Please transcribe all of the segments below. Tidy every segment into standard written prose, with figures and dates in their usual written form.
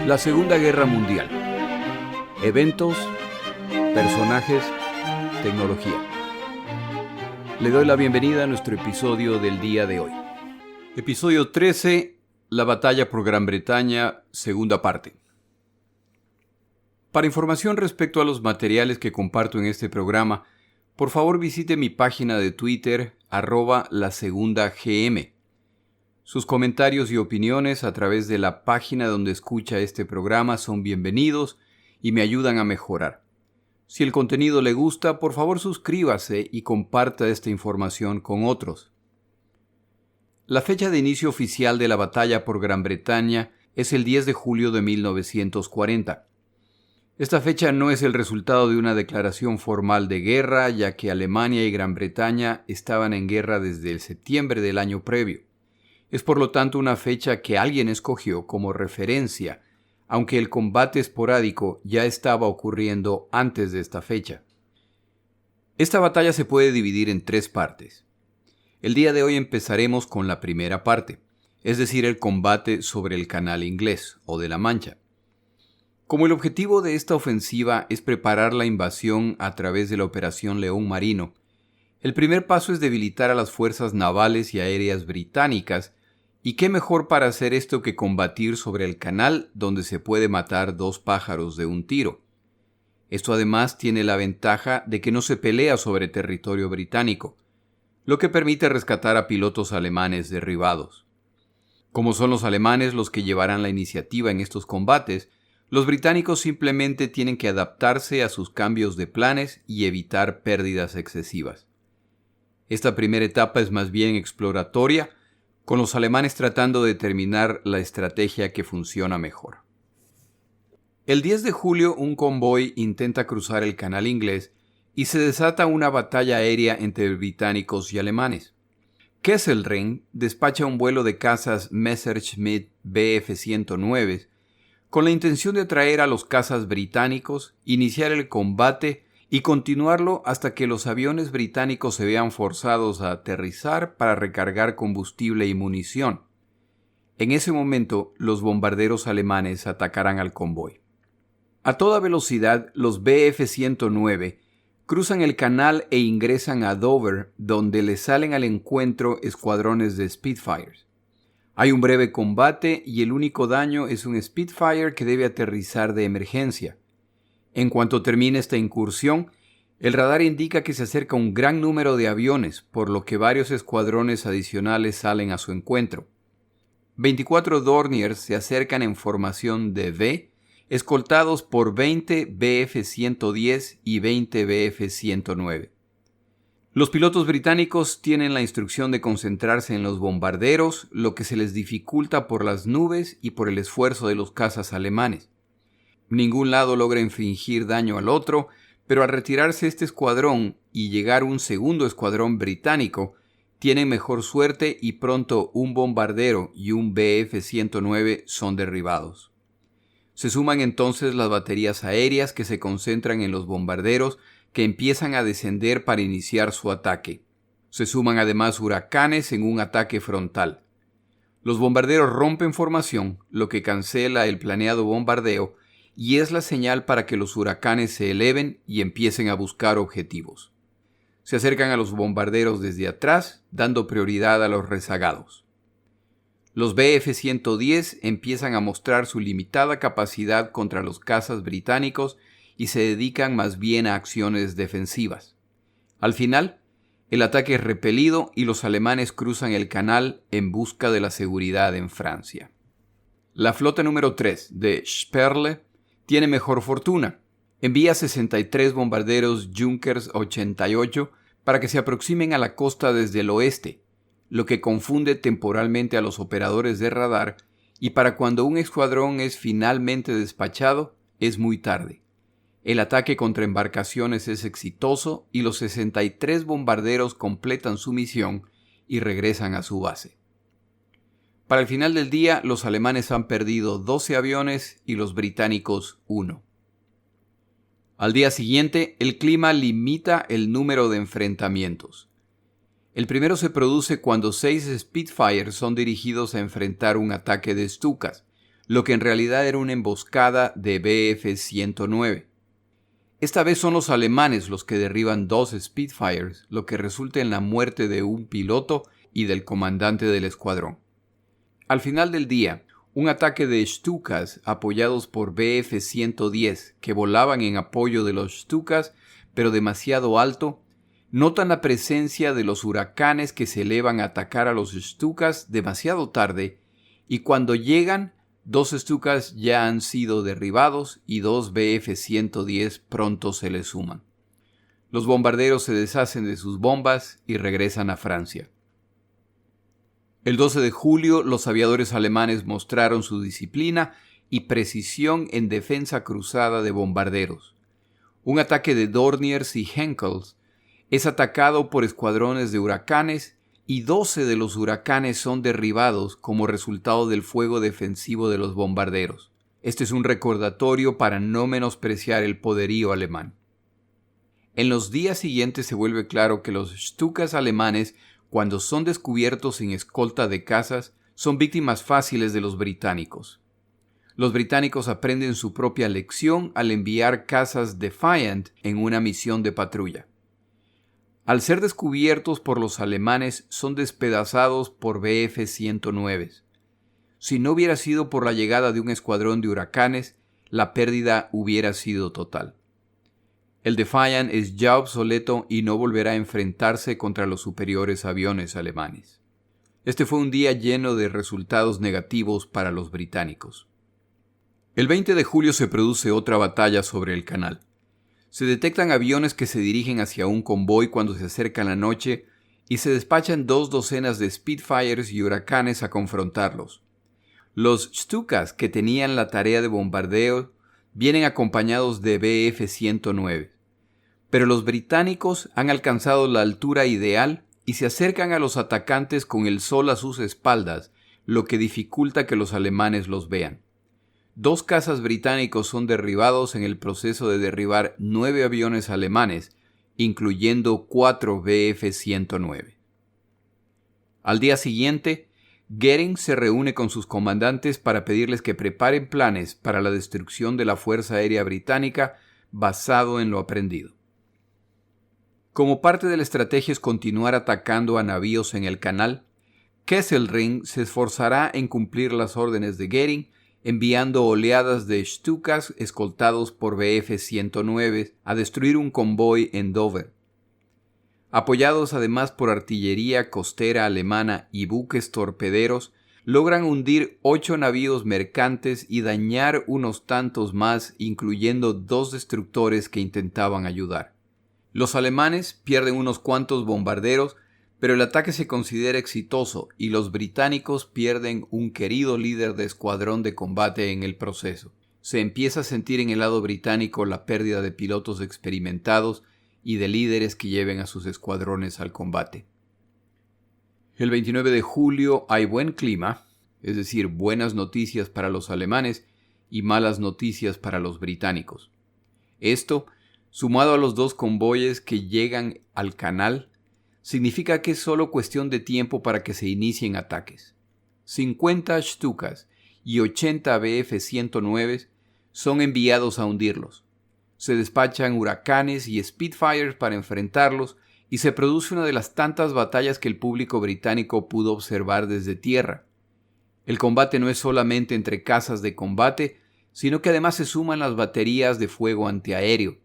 La Segunda Guerra Mundial. Eventos, personajes, tecnología. Le doy la bienvenida a nuestro episodio del día de hoy. Episodio 13, la batalla por Gran Bretaña, segunda parte. Para información respecto a los materiales que comparto en este programa, por favor visite mi página de Twitter, @lasegundagm. Sus comentarios y opiniones a través de la página donde escucha este programa son bienvenidos y me ayudan a mejorar. Si el contenido le gusta, por favor suscríbase y comparta esta información con otros. La fecha de inicio oficial de la batalla por Gran Bretaña es el 10 de julio de 1940. Esta fecha no es el resultado de una declaración formal de guerra, ya que Alemania y Gran Bretaña estaban en guerra desde el septiembre del año previo. Es por lo tanto una fecha que alguien escogió como referencia, aunque el combate esporádico ya estaba ocurriendo antes de esta fecha. Esta batalla se puede dividir en 3 partes. El día de hoy empezaremos con la primera parte, es decir, el combate sobre el Canal Inglés o de la Mancha. Como el objetivo de esta ofensiva es preparar la invasión a través de la Operación León Marino, el primer paso es debilitar a las fuerzas navales y aéreas británicas, y qué mejor para hacer esto que combatir sobre el canal donde se puede matar 2 pájaros de un tiro. Esto además tiene la ventaja de que no se pelea sobre territorio británico, lo que permite rescatar a pilotos alemanes derribados. Como son los alemanes los que llevarán la iniciativa en estos combates, los británicos simplemente tienen que adaptarse a sus cambios de planes y evitar pérdidas excesivas. Esta primera etapa es más bien exploratoria, con los alemanes tratando de determinar la estrategia que funciona mejor. El 10 de julio un convoy intenta cruzar el Canal Inglés y se desata una batalla aérea entre británicos y alemanes. Kesselring despacha un vuelo de cazas Messerschmitt Bf-109 con la intención de atraer a los cazas británicos, iniciar el combate y continuarlo hasta que los aviones británicos se vean forzados a aterrizar para recargar combustible y munición. En ese momento, los bombarderos alemanes atacarán al convoy. A toda velocidad, los Bf-109 cruzan el canal e ingresan a Dover, donde les salen al encuentro escuadrones de Spitfires. Hay un breve combate y el único daño es un Spitfire que debe aterrizar de emergencia. En cuanto termine esta incursión, el radar indica que se acerca un gran número de aviones, por lo que varios escuadrones adicionales salen a su encuentro. 24 Dorniers se acercan en formación de V, escoltados por 20 Bf-110 y 20 Bf-109. Los pilotos británicos tienen la instrucción de concentrarse en los bombarderos, lo que se les dificulta por las nubes y por el esfuerzo de los cazas alemanes. Ningún lado logra infligir daño al otro, pero al retirarse este escuadrón y llegar un segundo escuadrón británico, tienen mejor suerte y pronto un bombardero y un Bf-109 son derribados. Se suman entonces las baterías aéreas que se concentran en los bombarderos que empiezan a descender para iniciar su ataque. Se suman además huracanes en un ataque frontal. Los bombarderos rompen formación, lo que cancela el planeado bombardeo, y es la señal para que los huracanes se eleven y empiecen a buscar objetivos. Se acercan a los bombarderos desde atrás, dando prioridad a los rezagados. Los Bf-110 empiezan a mostrar su limitada capacidad contra los cazas británicos y se dedican más bien a acciones defensivas. Al final, el ataque es repelido y los alemanes cruzan el canal en busca de la seguridad en Francia. La flota número 3 de Sperle tiene mejor fortuna. Envía 63 bombarderos Junkers 88 para que se aproximen a la costa desde el oeste, lo que confunde temporalmente a los operadores de radar, y para cuando un escuadrón es finalmente despachado, es muy tarde. El ataque contra embarcaciones es exitoso y los 63 bombarderos completan su misión y regresan a su base. Para el final del día, los alemanes han perdido 12 aviones y los británicos 1. Al día siguiente, el clima limita el número de enfrentamientos. El primero se produce cuando 6 Spitfires son dirigidos a enfrentar un ataque de Stukas, lo que en realidad era una emboscada de Bf-109. Esta vez son los alemanes los que derriban 2 Spitfires, lo que resulta en la muerte de un piloto y del comandante del escuadrón. Al final del día, un ataque de Stukas apoyados por Bf-110 que volaban en apoyo de los Stukas, pero demasiado alto, notan la presencia de los huracanes que se elevan a atacar a los Stukas demasiado tarde, y cuando llegan, 2 Stukas ya han sido derribados y 2 Bf-110 pronto se les suman. Los bombarderos se deshacen de sus bombas y regresan a Francia. El 12 de julio, los aviadores alemanes mostraron su disciplina y precisión en defensa cruzada de bombarderos. Un ataque de Dorniers y Henkels es atacado por escuadrones de huracanes y 12 de los huracanes son derribados como resultado del fuego defensivo de los bombarderos. Este es un recordatorio para no menospreciar el poderío alemán. En los días siguientes se vuelve claro que los Stukas alemanes, cuando son descubiertos sin escolta de cazas, son víctimas fáciles de los británicos. Los británicos aprenden su propia lección al enviar cazas Defiant en una misión de patrulla. Al ser descubiertos por los alemanes, son despedazados por Bf-109. Si no hubiera sido por la llegada de un escuadrón de huracanes, la pérdida hubiera sido total. El Defiant es ya obsoleto y no volverá a enfrentarse contra los superiores aviones alemanes. Este fue un día lleno de resultados negativos para los británicos. El 20 de julio se produce otra batalla sobre el canal. Se detectan aviones que se dirigen hacia un convoy cuando se acerca la noche y se despachan 2 docenas de Spitfires y huracanes a confrontarlos. Los Stukas, que tenían la tarea de bombardeo, vienen acompañados de Bf-109. Pero los británicos han alcanzado la altura ideal y se acercan a los atacantes con el sol a sus espaldas, lo que dificulta que los alemanes los vean. 2 cazas británicos son derribados en el proceso de derribar 9 aviones alemanes, incluyendo 4 Bf-109. Al día siguiente, Goering se reúne con sus comandantes para pedirles que preparen planes para la destrucción de la Fuerza Aérea Británica basado en lo aprendido. Como parte de la estrategia es continuar atacando a navíos en el canal, Kesselring se esforzará en cumplir las órdenes de Goering, enviando oleadas de Stukas escoltados por Bf-109 a destruir un convoy en Dover. Apoyados además por artillería costera alemana y buques torpederos, logran hundir 8 navíos mercantes y dañar unos tantos más, incluyendo 2 destructores que intentaban ayudar. Los alemanes pierden unos cuantos bombarderos, pero el ataque se considera exitoso y los británicos pierden un querido líder de escuadrón de combate en el proceso. Se empieza a sentir en el lado británico la pérdida de pilotos experimentados y de líderes que lleven a sus escuadrones al combate. El 29 de julio hay buen clima, es decir, buenas noticias para los alemanes y malas noticias para los británicos. Esto, sumado a los 2 convoyes que llegan al canal, significa que es solo cuestión de tiempo para que se inicien ataques. 50 Stukas y 80 Bf-109 son enviados a hundirlos. Se despachan huracanes y Spitfires para enfrentarlos y se produce una de las tantas batallas que el público británico pudo observar desde tierra. El combate no es solamente entre cazas de combate, sino que además se suman las baterías de fuego antiaéreo.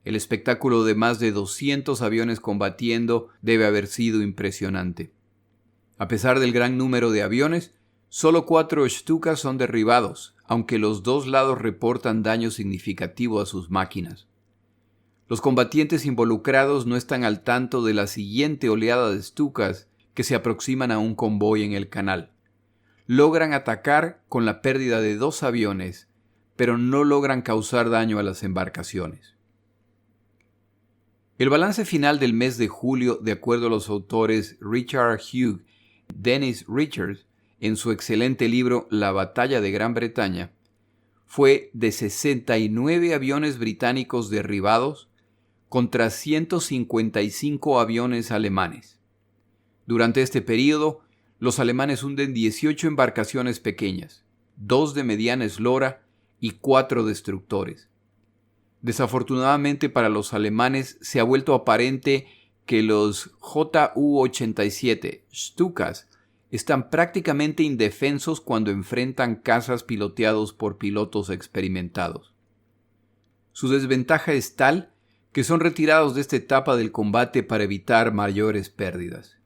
El espectáculo de más de 200 aviones combatiendo debe haber sido impresionante. A pesar del gran número de aviones, solo 4 Stukas son derribados, aunque los 2 lados reportan daño significativo a sus máquinas. Los combatientes involucrados no están al tanto de la siguiente oleada de Stukas que se aproximan a un convoy en el canal. Logran atacar con la pérdida de 2 aviones, pero no logran causar daño a las embarcaciones. El balance final del mes de julio, de acuerdo a los autores Richard Hugh y Dennis Richards, en su excelente libro La batalla de Gran Bretaña, fue de 69 aviones británicos derribados contra 155 aviones alemanes. Durante este periodo, los alemanes hunden 18 embarcaciones pequeñas, 2 de mediana eslora y 4 destructores. Desafortunadamente para los alemanes se ha vuelto aparente que los Ju-87 Stukas están prácticamente indefensos cuando enfrentan cazas piloteados por pilotos experimentados. Su desventaja es tal que son retirados de esta etapa del combate para evitar mayores pérdidas.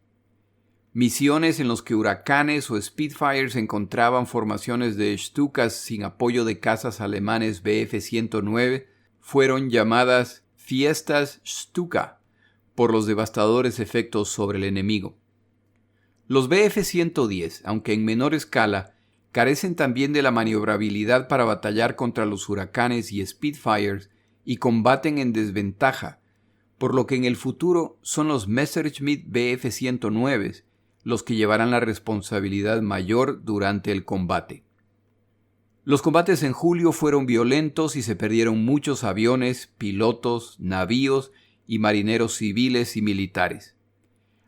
Misiones en las que Huracanes o Spitfires encontraban formaciones de Stukas sin apoyo de cazas alemanes Bf-109 fueron llamadas Fiestas Stuka por los devastadores efectos sobre el enemigo. Los Bf-110, aunque en menor escala, carecen también de la maniobrabilidad para batallar contra los Huracanes y Spitfires y combaten en desventaja, por lo que en el futuro son los Messerschmitt Bf-109 los que llevarán la responsabilidad mayor durante el combate. Los combates en julio fueron violentos y se perdieron muchos aviones, pilotos, navíos y marineros civiles y militares.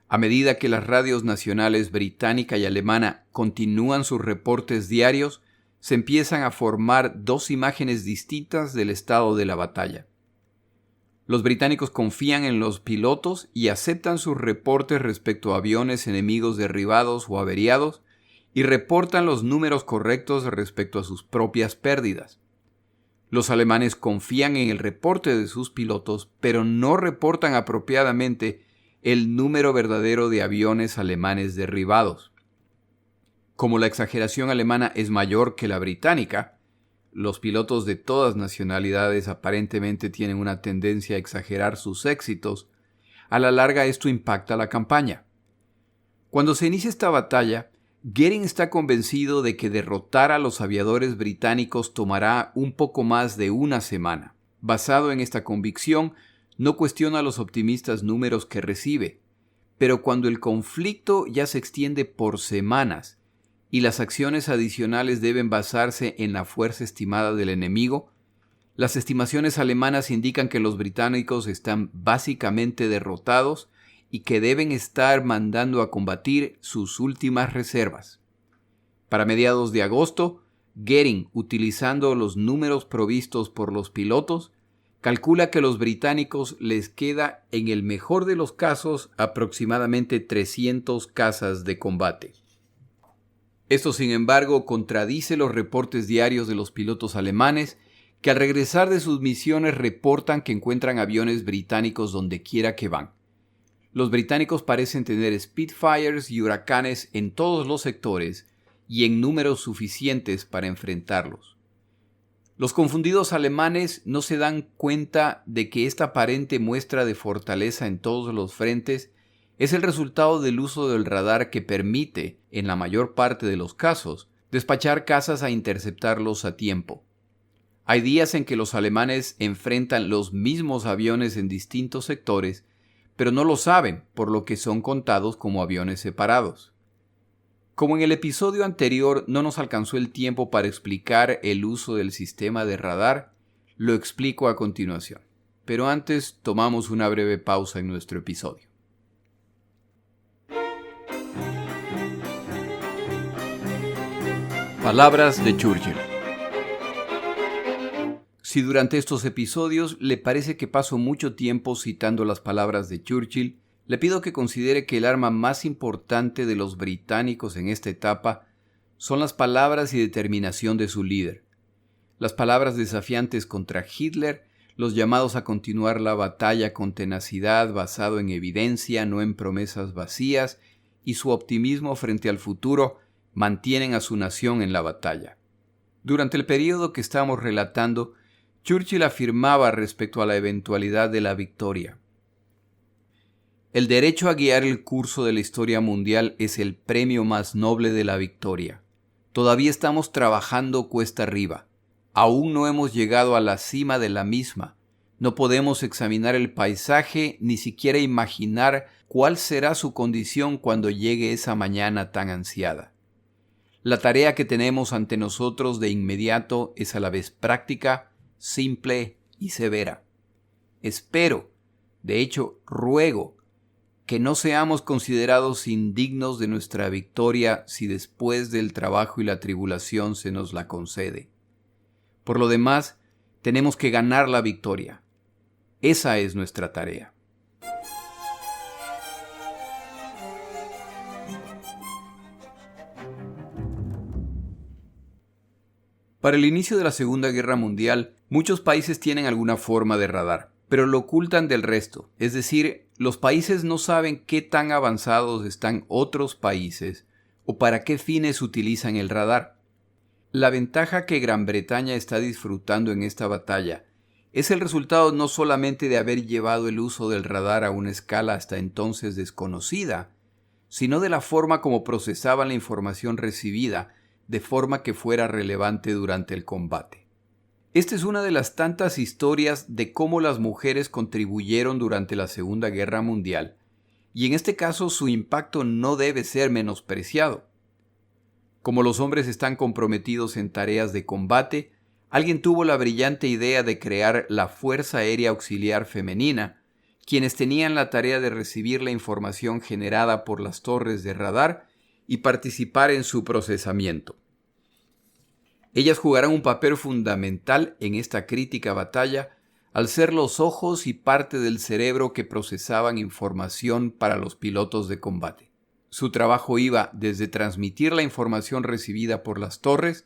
A medida que las radios nacionales británica y alemana continúan sus reportes diarios, se empiezan a formar dos imágenes distintas del estado de la batalla. Los británicos confían en los pilotos y aceptan sus reportes respecto a aviones enemigos derribados o averiados y reportan los números correctos respecto a sus propias pérdidas. Los alemanes confían en el reporte de sus pilotos, pero no reportan apropiadamente el número verdadero de aviones alemanes derribados. Como la exageración alemana es mayor que la británica, los pilotos de todas nacionalidades aparentemente tienen una tendencia a exagerar sus éxitos. A la larga esto impacta la campaña. Cuando se inicia esta batalla, Goering está convencido de que derrotar a los aviadores británicos tomará un poco más de una semana. Basado en esta convicción, no cuestiona los optimistas números que recibe, pero cuando el conflicto ya se extiende por semanas y las acciones adicionales deben basarse en la fuerza estimada del enemigo, las estimaciones alemanas indican que los británicos están básicamente derrotados y que deben estar mandando a combatir sus últimas reservas. Para mediados de agosto, Goering, utilizando los números provistos por los pilotos, calcula que a los británicos les queda, en el mejor de los casos, aproximadamente 300 cazas de combate. Esto, sin embargo, contradice los reportes diarios de los pilotos alemanes, que al regresar de sus misiones reportan que encuentran aviones británicos donde quiera que van. Los británicos parecen tener Spitfires y Huracanes en todos los sectores y en números suficientes para enfrentarlos. Los confundidos alemanes no se dan cuenta de que esta aparente muestra de fortaleza en todos los frentes es el resultado del uso del radar que permite, en la mayor parte de los casos, despachar cazas a interceptarlos a tiempo. Hay días en que los alemanes enfrentan los mismos aviones en distintos sectores, pero no lo saben, por lo que son contados como aviones separados. Como en el episodio anterior no nos alcanzó el tiempo para explicar el uso del sistema de radar, lo explico a continuación. Pero antes tomamos una breve pausa en nuestro episodio. Palabras de Churchill. Si durante estos episodios le parece que paso mucho tiempo citando las palabras de Churchill, le pido que considere que el arma más importante de los británicos en esta etapa son las palabras y determinación de su líder. Las palabras desafiantes contra Hitler, los llamados a continuar la batalla con tenacidad basado en evidencia, no en promesas vacías, y su optimismo frente al futuro mantienen a su nación en la batalla. Durante el periodo que estamos relatando, Churchill afirmaba respecto a la eventualidad de la victoria: el derecho a guiar el curso de la historia mundial es el premio más noble de la victoria. Todavía estamos trabajando cuesta arriba. Aún no hemos llegado a la cima de la misma. No podemos examinar el paisaje ni siquiera imaginar cuál será su condición cuando llegue esa mañana tan ansiada. La tarea que tenemos ante nosotros de inmediato es a la vez práctica, simple y severa. Espero, de hecho ruego, que no seamos considerados indignos de nuestra victoria si después del trabajo y la tribulación se nos la concede. Por lo demás, tenemos que ganar la victoria. Esa es nuestra tarea. Para el inicio de la Segunda Guerra Mundial, muchos países tienen alguna forma de radar, pero lo ocultan del resto. Es decir, los países no saben qué tan avanzados están otros países o para qué fines utilizan el radar. La ventaja que Gran Bretaña está disfrutando en esta batalla es el resultado no solamente de haber llevado el uso del radar a una escala hasta entonces desconocida, sino de la forma como procesaban la información recibida de forma que fuera relevante durante el combate. Esta es una de las tantas historias de cómo las mujeres contribuyeron durante la Segunda Guerra Mundial, y en este caso su impacto no debe ser menospreciado. Como los hombres están comprometidos en tareas de combate, alguien tuvo la brillante idea de crear la Fuerza Aérea Auxiliar Femenina, quienes tenían la tarea de recibir la información generada por las torres de radar y participar en su procesamiento. Ellas jugarán un papel fundamental en esta crítica batalla al ser los ojos y parte del cerebro que procesaban información para los pilotos de combate. Su trabajo iba desde transmitir la información recibida por las torres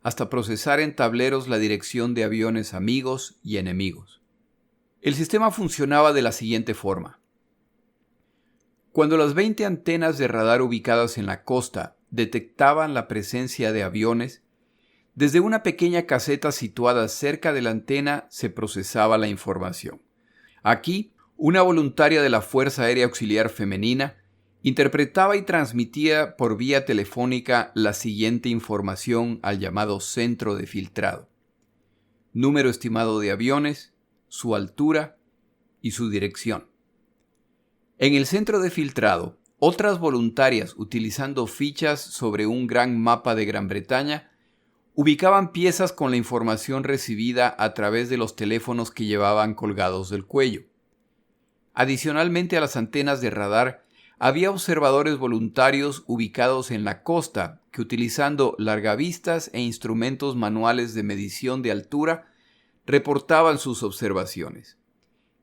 hasta procesar en tableros la dirección de aviones amigos y enemigos. El sistema funcionaba de la siguiente forma. Cuando las 20 antenas de radar ubicadas en la costa detectaban la presencia de aviones, desde una pequeña caseta situada cerca de la antena se procesaba la información. Aquí, una voluntaria de la Fuerza Aérea Auxiliar Femenina interpretaba y transmitía por vía telefónica la siguiente información al llamado centro de filtrado: número estimado de aviones, su altura y su dirección. En el centro de filtrado, otras voluntarias, utilizando fichas sobre un gran mapa de Gran Bretaña, ubicaban piezas con la información recibida a través de los teléfonos que llevaban colgados del cuello. Adicionalmente a las antenas de radar, había observadores voluntarios ubicados en la costa que, utilizando largavistas e instrumentos manuales de medición de altura, reportaban sus observaciones.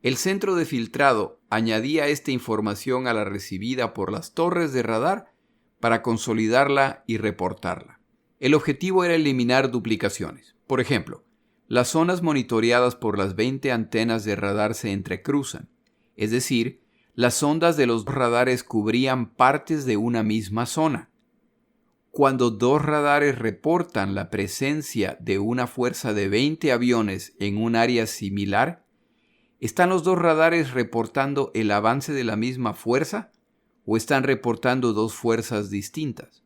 El centro de filtrado añadía esta información a la recibida por las torres de radar para consolidarla y reportarla. El objetivo era eliminar duplicaciones. Por ejemplo, las zonas monitoreadas por las 20 antenas de radar se entrecruzan, es decir, las ondas de los radares cubrían partes de una misma zona. Cuando dos radares reportan la presencia de una fuerza de 20 aviones en un área similar, ¿están los dos radares reportando el avance de la misma fuerza o están reportando dos fuerzas distintas?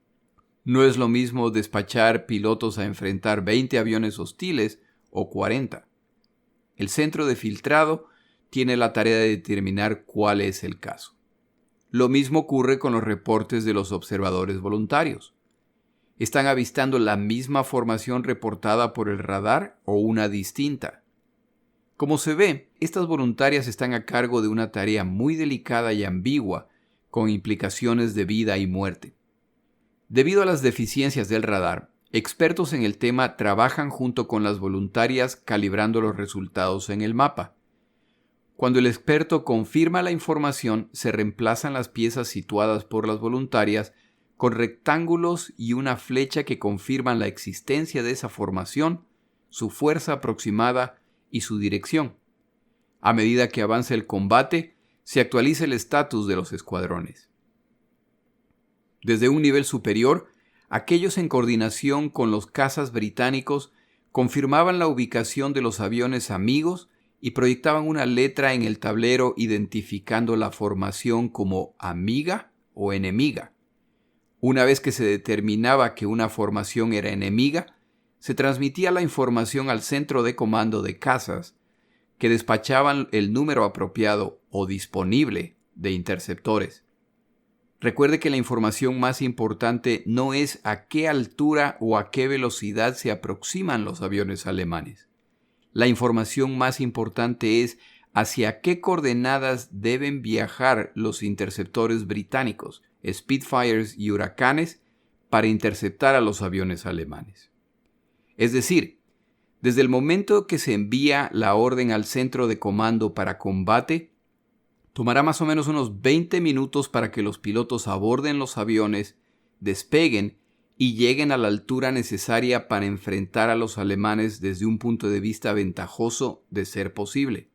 No es lo mismo despachar pilotos a enfrentar 20 aviones hostiles o 40. El centro de filtrado tiene la tarea de determinar cuál es el caso. Lo mismo ocurre con los reportes de los observadores voluntarios. ¿Están avistando la misma formación reportada por el radar o una distinta? Como se ve, estas voluntarias están a cargo de una tarea muy delicada y ambigua, con implicaciones de vida y muerte. Debido a las deficiencias del radar, expertos en el tema trabajan junto con las voluntarias calibrando los resultados en el mapa. Cuando el experto confirma la información, se reemplazan las piezas situadas por las voluntarias con rectángulos y una flecha que confirman la existencia de esa formación, su fuerza aproximada y su dirección. A medida que avanza el combate, se actualiza el estatus de los escuadrones. Desde un nivel superior, aquellos en coordinación con los cazas británicos confirmaban la ubicación de los aviones amigos y proyectaban una letra en el tablero identificando la formación como amiga o enemiga. Una vez que se determinaba que una formación era enemiga, se transmitía la información al centro de comando de cazas, que despachaban el número apropiado o disponible de interceptores. Recuerde que la información más importante no es a qué altura o a qué velocidad se aproximan los aviones alemanes. La información más importante es hacia qué coordenadas deben viajar los interceptores británicos, Spitfires y Huracanes, para interceptar a los aviones alemanes. Es decir, desde el momento que se envía la orden al centro de comando para combate, tomará más o menos unos 20 minutos para que los pilotos aborden los aviones, despeguen y lleguen a la altura necesaria para enfrentar a los alemanes desde un punto de vista ventajoso de ser posible.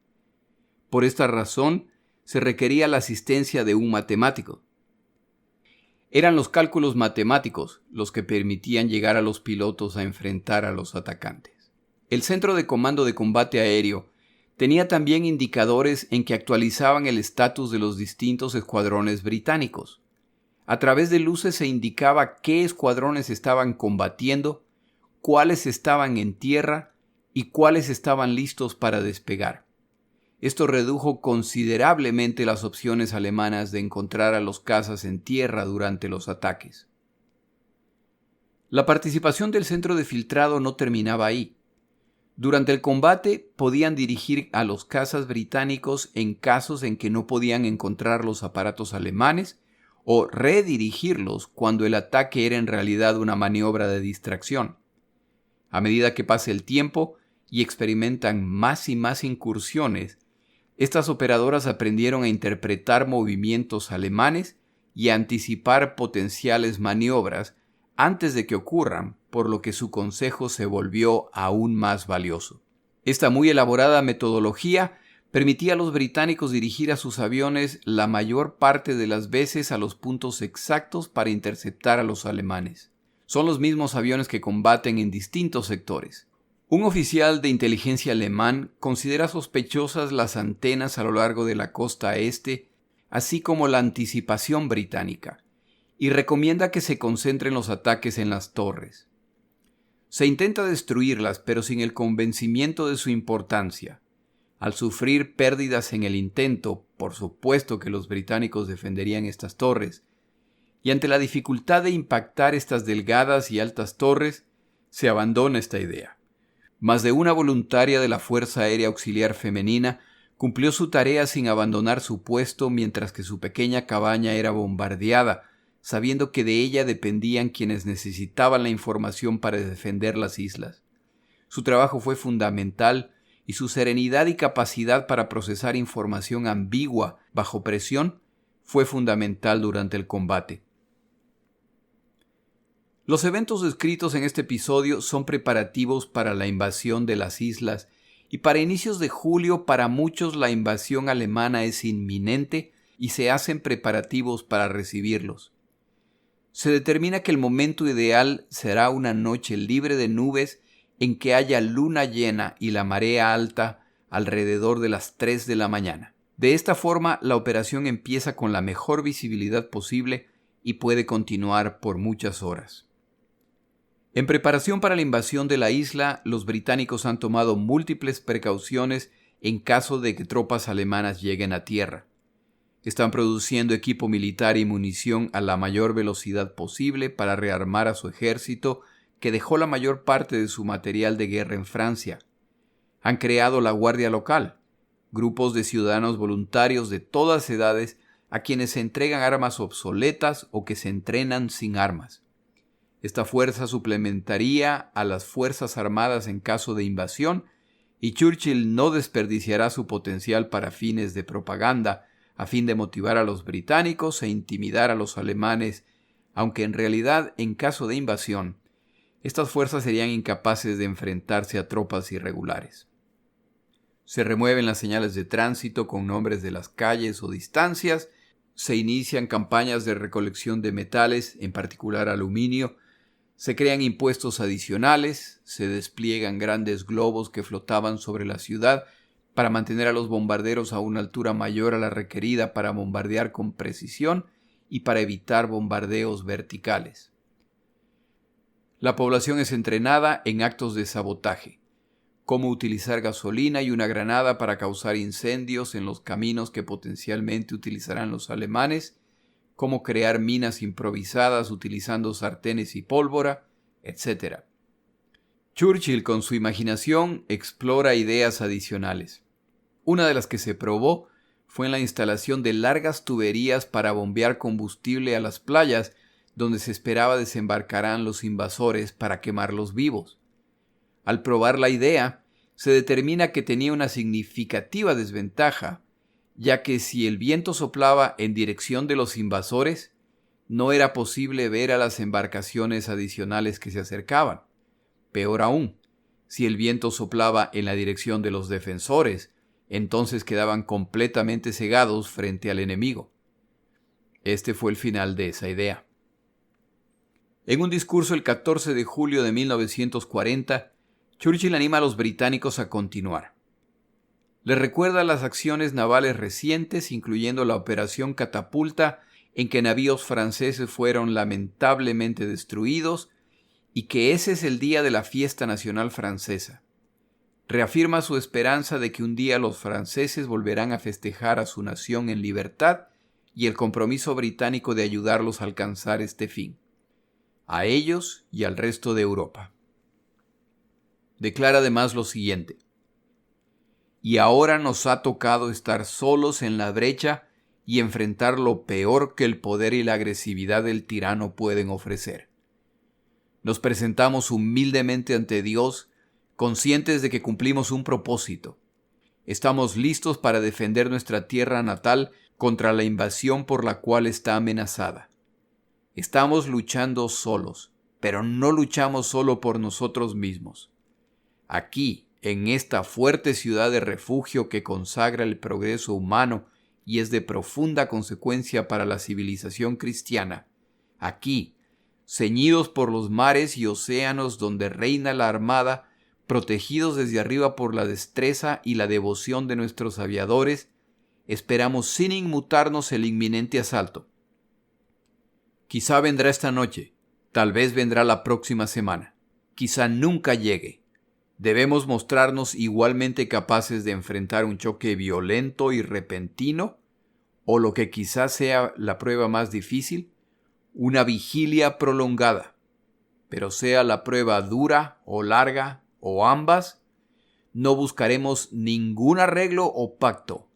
Por esta razón, se requería la asistencia de un matemático. Eran los cálculos matemáticos los que permitían llegar a los pilotos a enfrentar a los atacantes. El Centro de Comando de Combate Aéreo tenía también indicadores en que actualizaban el estatus de los distintos escuadrones británicos. A través de luces se indicaba qué escuadrones estaban combatiendo, cuáles estaban en tierra y cuáles estaban listos para despegar. Esto redujo considerablemente las opciones alemanas de encontrar a los cazas en tierra durante los ataques. La participación del centro de filtrado no terminaba ahí. Durante el combate podían dirigir a los cazas británicos en casos en que no podían encontrar los aparatos alemanes o redirigirlos cuando el ataque era en realidad una maniobra de distracción. A medida que pasa el tiempo y experimentan más y más incursiones, estas operadoras aprendieron a interpretar movimientos alemanes y a anticipar potenciales maniobras antes de que ocurran, por lo que su consejo se volvió aún más valioso. Esta muy elaborada metodología permitía a los británicos dirigir a sus aviones la mayor parte de las veces a los puntos exactos para interceptar a los alemanes. Son los mismos aviones que combaten en distintos sectores. Un oficial de inteligencia alemán considera sospechosas las antenas a lo largo de la costa este, así como la anticipación británica, y recomienda que se concentren los ataques en las torres. Se intenta destruirlas, pero sin el convencimiento de su importancia. Al sufrir pérdidas en el intento, por supuesto que los británicos defenderían estas torres, y ante la dificultad de impactar estas delgadas y altas torres, se abandona esta idea. Más de una voluntaria de la Fuerza Aérea Auxiliar Femenina cumplió su tarea sin abandonar su puesto mientras que su pequeña cabaña era bombardeada, sabiendo que de ella dependían quienes necesitaban la información para defender las islas. Su trabajo fue fundamental y su serenidad y capacidad para procesar información ambigua bajo presión fue fundamental durante el combate. Los eventos descritos en este episodio son preparativos para la invasión de las islas y para inicios de julio para muchos la invasión alemana es inminente y se hacen preparativos para recibirlos. Se determina que el momento ideal será una noche libre de nubes en que haya luna llena y la marea alta alrededor de las 3 de la mañana. De esta forma, la operación empieza con la mejor visibilidad posible y puede continuar por muchas horas. En preparación para la invasión de la isla, los británicos han tomado múltiples precauciones en caso de que tropas alemanas lleguen a tierra. Están produciendo equipo militar y munición a la mayor velocidad posible para rearmar a su ejército, que dejó la mayor parte de su material de guerra en Francia. Han creado la Guardia Local, grupos de ciudadanos voluntarios de todas edades a quienes se entregan armas obsoletas o que se entrenan sin armas. Esta fuerza suplementaría a las Fuerzas Armadas en caso de invasión y Churchill no desperdiciará su potencial para fines de propaganda a fin de motivar a los británicos e intimidar a los alemanes, aunque en realidad, en caso de invasión, estas fuerzas serían incapaces de enfrentarse a tropas irregulares. Se remueven las señales de tránsito con nombres de las calles o distancias, se inician campañas de recolección de metales, en particular aluminio, se crean impuestos adicionales, se despliegan grandes globos que flotaban sobre la ciudad para mantener a los bombarderos a una altura mayor a la requerida para bombardear con precisión y para evitar bombardeos verticales. La población es entrenada en actos de sabotaje, cómo utilizar gasolina y una granada para causar incendios en los caminos que potencialmente utilizarán los alemanes, cómo crear minas improvisadas utilizando sartenes y pólvora, etc. Churchill, con su imaginación, explora ideas adicionales. Una de las que se probó fue en la instalación de largas tuberías para bombear combustible a las playas donde se esperaba desembarcarán los invasores para quemarlos vivos. Al probar la idea, se determina que tenía una significativa desventaja, ya que si el viento soplaba en dirección de los invasores, no era posible ver a las embarcaciones adicionales que se acercaban. Peor aún, si el viento soplaba en la dirección de los defensores, entonces quedaban completamente cegados frente al enemigo. Este fue el final de esa idea. En un discurso el 14 de julio de 1940, Churchill anima a los británicos a continuar. Les recuerda las acciones navales recientes, incluyendo la Operación Catapulta, en que navíos franceses fueron lamentablemente destruidos, y que ese es el día de la fiesta nacional francesa. Reafirma su esperanza de que un día los franceses volverán a festejar a su nación en libertad y el compromiso británico de ayudarlos a alcanzar este fin, a ellos y al resto de Europa. Declara además lo siguiente: y ahora nos ha tocado estar solos en la brecha y enfrentar lo peor que el poder y la agresividad del tirano pueden ofrecer. Nos presentamos humildemente ante Dios, conscientes de que cumplimos un propósito. Estamos listos para defender nuestra tierra natal contra la invasión por la cual está amenazada. Estamos luchando solos, pero no luchamos solo por nosotros mismos. Aquí, en esta fuerte ciudad de refugio que consagra el progreso humano y es de profunda consecuencia para la civilización cristiana, aquí, ceñidos por los mares y océanos donde reina la armada, protegidos desde arriba por la destreza y la devoción de nuestros aviadores, esperamos sin inmutarnos el inminente asalto. Quizá vendrá esta noche, tal vez vendrá la próxima semana, quizá nunca llegue. ¿Debemos mostrarnos igualmente capaces de enfrentar un choque violento y repentino? ¿O lo que quizás sea la prueba más difícil? Una vigilia prolongada. Pero sea la prueba dura o larga o ambas, no buscaremos ningún arreglo o pacto.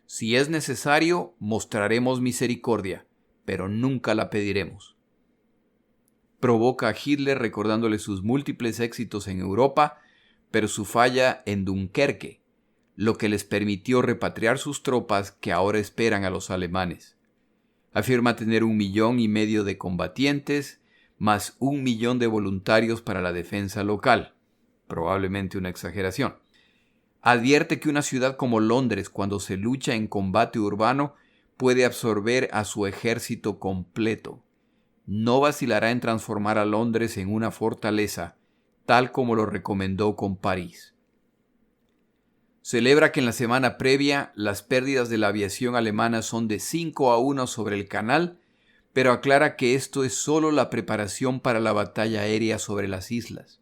Si es necesario, mostraremos misericordia, pero nunca la pediremos. Provoca a Hitler recordándole sus múltiples éxitos en Europa, pero su falla en Dunkerque, lo que les permitió repatriar sus tropas que ahora esperan a los alemanes. Afirma tener 1,5 millones de combatientes, más 1 millón de voluntarios para la defensa local. Probablemente una exageración. Advierte que una ciudad como Londres, cuando se lucha en combate urbano, puede absorber a su ejército completo. No vacilará en transformar a Londres en una fortaleza, tal como lo recomendó con París. Celebra que en la semana previa las pérdidas de la aviación alemana son de 5-1 sobre el canal, pero aclara que esto es solo la preparación para la batalla aérea sobre las islas.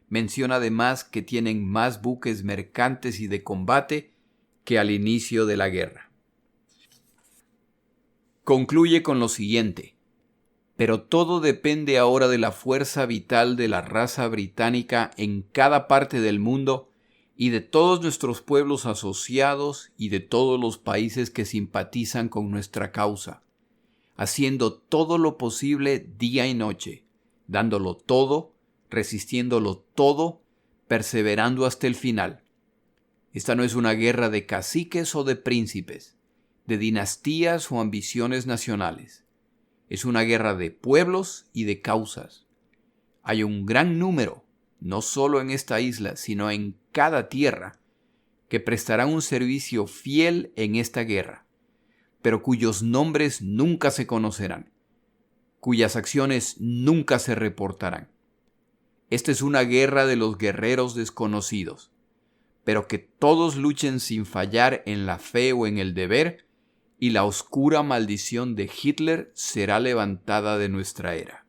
Menciona además que tienen más buques mercantes y de combate que al inicio de la guerra. Concluye con lo siguiente: pero todo depende ahora de la fuerza vital de la raza británica en cada parte del mundo y de todos nuestros pueblos asociados y de todos los países que simpatizan con nuestra causa, haciendo todo lo posible día y noche, dándolo todo, resistiéndolo todo, perseverando hasta el final. Esta no es una guerra de caciques o de príncipes, de dinastías o ambiciones nacionales. Es una guerra de pueblos y de causas. Hay un gran número, no solo en esta isla, sino en cada tierra, que prestarán un servicio fiel en esta guerra, pero cuyos nombres nunca se conocerán, cuyas acciones nunca se reportarán. Esta es una guerra de los guerreros desconocidos, pero que todos luchen sin fallar en la fe o en el deber, y la oscura maldición de Hitler será levantada de nuestra era.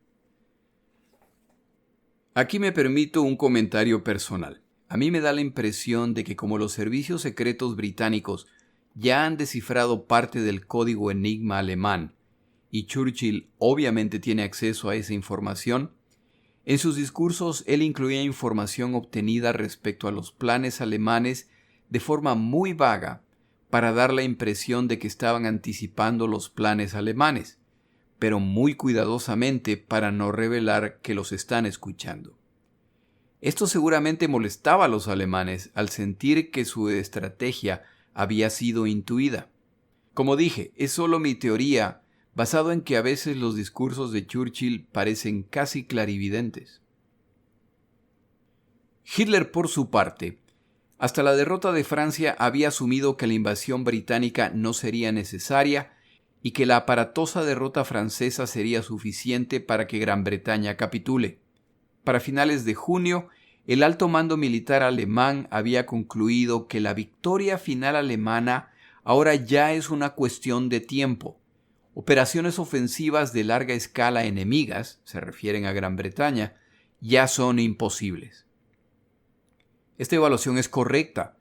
Aquí me permito un comentario personal. A mí me da la impresión de que como los servicios secretos británicos ya han descifrado parte del código enigma alemán, y Churchill obviamente tiene acceso a esa información, en sus discursos él incluía información obtenida respecto a los planes alemanes de forma muy vaga para dar la impresión de que estaban anticipando los planes alemanes, pero muy cuidadosamente para no revelar que los están escuchando. Esto seguramente molestaba a los alemanes al sentir que su estrategia había sido intuida. Como dije, es solo mi teoría, basado en que a veces los discursos de Churchill parecen casi clarividentes. Hitler, por su parte, hasta la derrota de Francia había asumido que la invasión británica no sería necesaria y que la aparatosa derrota francesa sería suficiente para que Gran Bretaña capitule. Para finales de junio, el alto mando militar alemán había concluido que la victoria final alemana ahora ya es una cuestión de tiempo. Operaciones ofensivas de larga escala enemigas, se refieren a Gran Bretaña, ya son imposibles. Esta evaluación es correcta,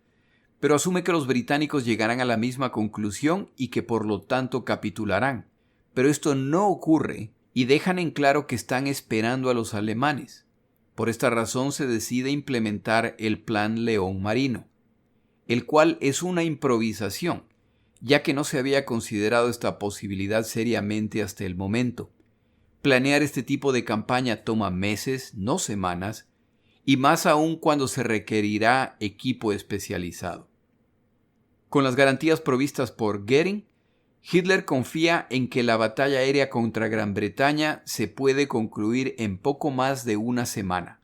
pero asume que los británicos llegarán a la misma conclusión y que por lo tanto capitularán. Pero esto no ocurre y dejan en claro que están esperando a los alemanes. Por esta razón se decide implementar el Plan León Marino, el cual es una improvisación, ya que no se había considerado esta posibilidad seriamente hasta el momento. Planear este tipo de campaña toma meses, no semanas, y más aún cuando se requerirá equipo especializado. Con las garantías provistas por Goering, Hitler confía en que la batalla aérea contra Gran Bretaña se puede concluir en poco más de una semana.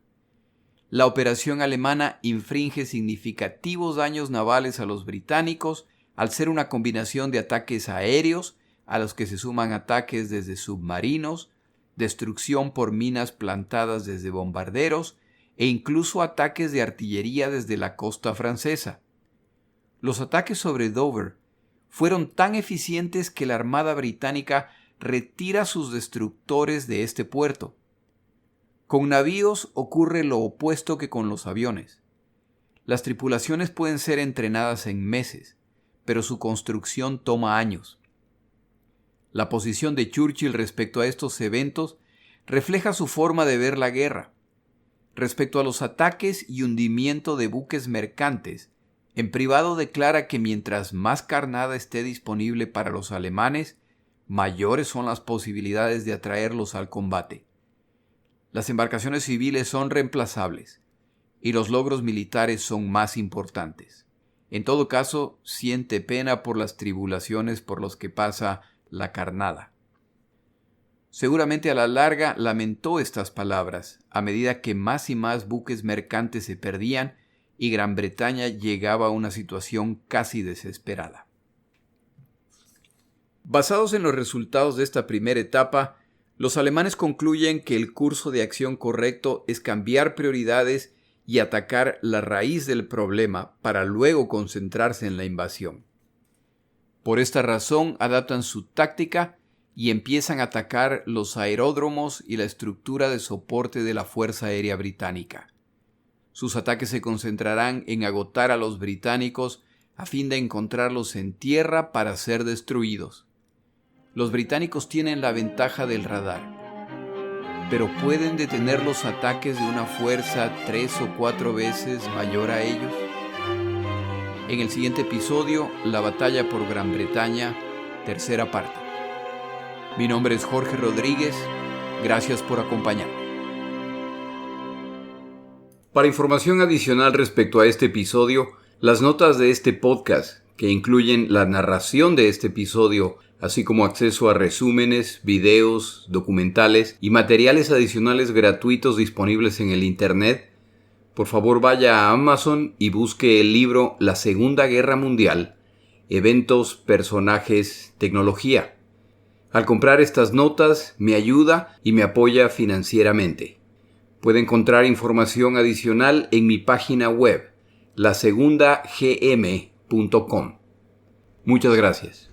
La operación alemana infringe significativos daños navales a los británicos al ser una combinación de ataques aéreos, a los que se suman ataques desde submarinos, destrucción por minas plantadas desde bombarderos e incluso ataques de artillería desde la costa francesa. Los ataques sobre Dover fueron tan eficientes que la Armada británica retira sus destructores de este puerto. Con navíos ocurre lo opuesto que con los aviones. Las tripulaciones pueden ser entrenadas en meses, pero su construcción toma años. La posición de Churchill respecto a estos eventos refleja su forma de ver la guerra. Respecto a los ataques y hundimiento de buques mercantes, en privado declara que mientras más carnada esté disponible para los alemanes, mayores son las posibilidades de atraerlos al combate. Las embarcaciones civiles son reemplazables y los logros militares son más importantes. En todo caso, siente pena por las tribulaciones por las que pasa la carnada. Seguramente a la larga lamentó estas palabras, a medida que más y más buques mercantes se perdían y Gran Bretaña llegaba a una situación casi desesperada. Basados en los resultados de esta primera etapa, los alemanes concluyen que el curso de acción correcto es cambiar prioridades y atacar la raíz del problema para luego concentrarse en la invasión. Por esta razón adaptan su táctica y empiezan a atacar los aeródromos y la estructura de soporte de la Fuerza Aérea Británica. Sus ataques se concentrarán en agotar a los británicos a fin de encontrarlos en tierra para ser destruidos. Los británicos tienen la ventaja del radar, pero pueden detener los ataques de una fuerza 3 o 4 veces mayor a ellos. En el siguiente episodio, la batalla por Gran Bretaña, tercera parte. Mi nombre es Jorge Rodríguez. Gracias por acompañarme. Para información adicional respecto a este episodio, las notas de este podcast, que incluyen la narración de este episodio, así como acceso a resúmenes, videos, documentales y materiales adicionales gratuitos disponibles en el Internet, por favor vaya a Amazon y busque el libro La Segunda Guerra Mundial, Eventos, Personajes, Tecnología. Al comprar estas notas, me ayuda y me apoya financieramente. Puede encontrar información adicional en mi página web, lasegundagm.com. Muchas gracias.